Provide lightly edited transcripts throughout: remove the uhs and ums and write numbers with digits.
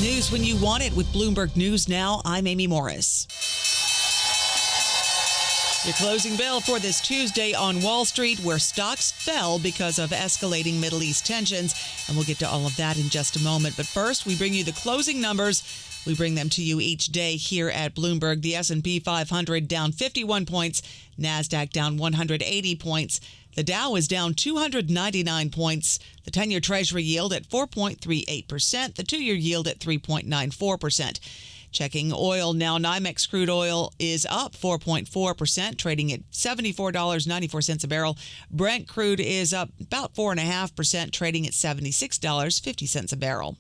News when you want it with Bloomberg News Now. I'm Amy Morris. Your closing bell for this Tuesday on Wall Street, where stocks fell because of escalating Middle East tensions. And we'll get to all of that in just a moment. But first, we bring you the closing numbers. We bring them to you each day here at Bloomberg. The S&P 500 down 51 points. NASDAQ down 180 points. The Dow is down 299 points. The 10-year Treasury yield at 4.38%. The 2-year yield at 3.94%. Checking oil now, NYMEX crude oil is up 4.4%, trading at $74.94 a barrel. Brent crude is up about 4.5%, trading at $76.50 a barrel.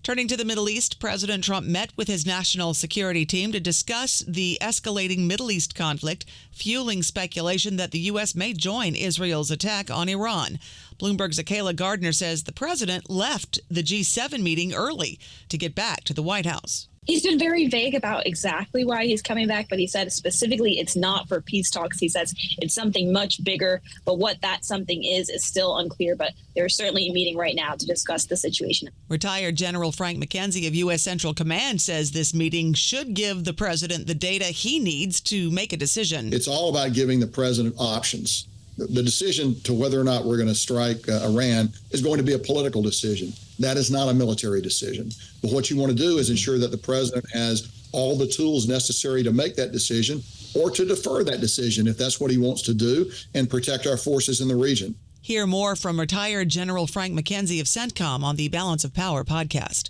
Turning to the Middle East, President Trump met with his national security team to discuss the escalating Middle East conflict, fueling speculation that the U.S. may join Israel's attack on Iran. Bloomberg's Akayla Gardner says the president left the G7 meeting early to get back to the White House. He's been very vague about exactly why he's coming back, but he said specifically it's not for peace talks. He says it's something much bigger, but what that something is still unclear. But they're certainly meeting right now to discuss the situation. Retired General Frank McKenzie of U.S. Central Command says this meeting should give the president the data he needs to make a decision. It's all about giving the president options. The decision to whether or not we're going to strike Iran is going to be a political decision. That is not a military decision. But what you want to do is ensure that the president has all the tools necessary to make that decision or to defer that decision if that's what he wants to do and protect our forces in the region. Hear more from retired General Frank McKenzie of CENTCOM on the Balance of Power podcast.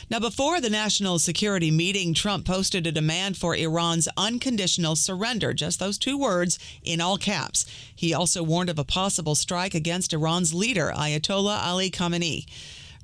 Now, before the national security meeting, Trump posted a demand for Iran's unconditional surrender, just those two words in all caps. He also warned of a possible strike against Iran's leader, Ayatollah Ali Khamenei.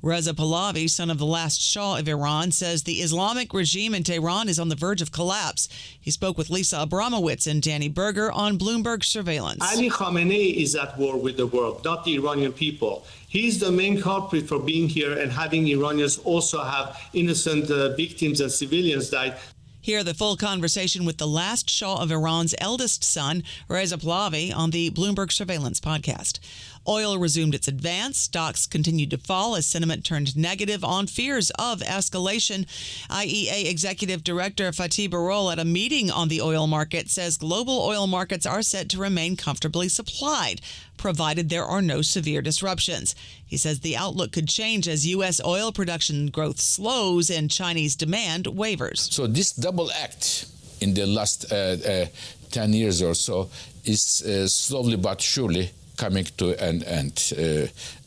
Reza Pahlavi, son of the last Shah of Iran, says the Islamic regime in Tehran is on the verge of collapse. He spoke with Lisa Abramowitz and Danny Berger on Bloomberg Surveillance. Ali Khamenei is at war with the world, not the Iranian people. He's the main culprit for being here and having Iranians also have innocent victims and civilians die. Hear the full conversation with the last Shah of Iran's eldest son, Reza Pahlavi, on the Bloomberg Surveillance podcast. Oil resumed its advance. Stocks continued to fall as sentiment turned negative on fears of escalation. IEA Executive Director Fatih Birol at a meeting on the oil market says global oil markets are set to remain comfortably supplied, provided there are no severe disruptions. He says the outlook could change as U.S. oil production growth slows and Chinese demand wavers. So this double act in the last 10 years or so is slowly but surely coming to an end,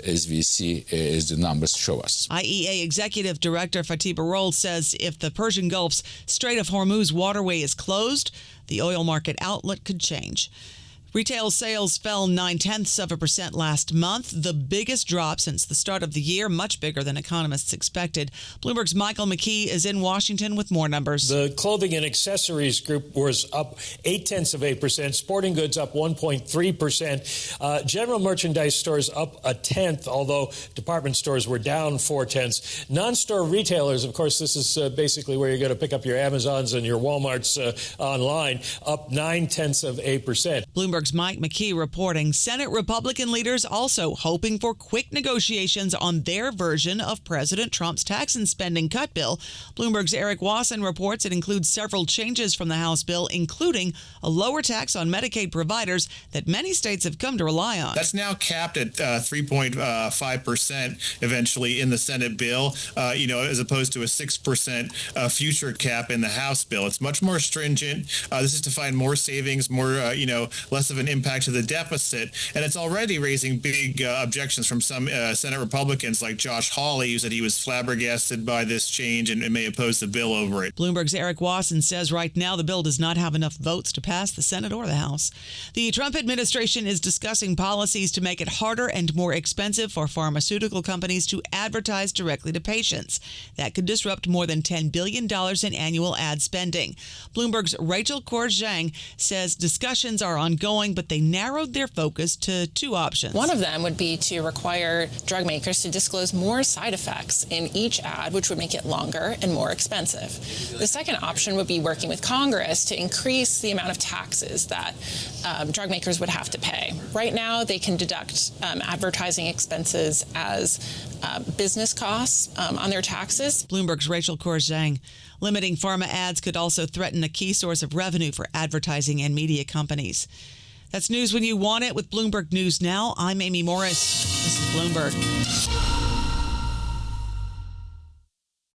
as we see, as the numbers show us. IEA Executive Director Fatih Birol says if the Persian Gulf's Strait of Hormuz waterway is closed, the oil market outlook could change. Retail sales fell 0.9% last month, the biggest drop since the start of the year, much bigger than economists expected. Bloomberg's Michael McKee is in Washington with more numbers. The clothing and accessories group was up 0.8%, sporting goods up 1.3%, general merchandise stores up 0.1%, although department stores were down 0.4%. Non-store retailers, of course, this is basically where you're going to pick up your Amazons and your Walmarts online, up 0.9%. Bloomberg's Mike McKee reporting Senate Republican leaders also hoping for quick negotiations on their version of President Trump's tax and spending cut bill. Bloomberg's Eric Wasson reports it includes several changes from the House bill, including a lower tax on Medicaid providers that many states have come to rely on. That's now capped at 3.5% eventually in the Senate bill, as opposed to a 6% future cap in the House bill. It's much more stringent. This is to find more savings, more, less of an impact to the deficit. And it's already raising big objections from some Senate Republicans like Josh Hawley, who said he was flabbergasted by this change and may oppose the bill over it. Bloomberg's Eric Wasson says right now the bill does not have enough votes to pass the Senate or the House. The Trump administration is discussing policies to make it harder and more expensive for pharmaceutical companies to advertise directly to patients. That could disrupt more than $10 billion in annual ad spending. Bloomberg's Rachel Kaur Zhang says discussions are ongoing ongoing, but they narrowed their focus to two options. One of them would be to require drug makers to disclose more side effects in each ad, which would make it longer and more expensive. The second option would be working with Congress to increase the amount of taxes that drug makers would have to pay. Right now, they can deduct advertising expenses as business costs on their taxes. Bloomberg's Rachel Corzang. Limiting pharma ads could also threaten a key source of revenue for advertising and media companies. That's news when you want it with Bloomberg News Now. I'm Amy Morris. This is Bloomberg.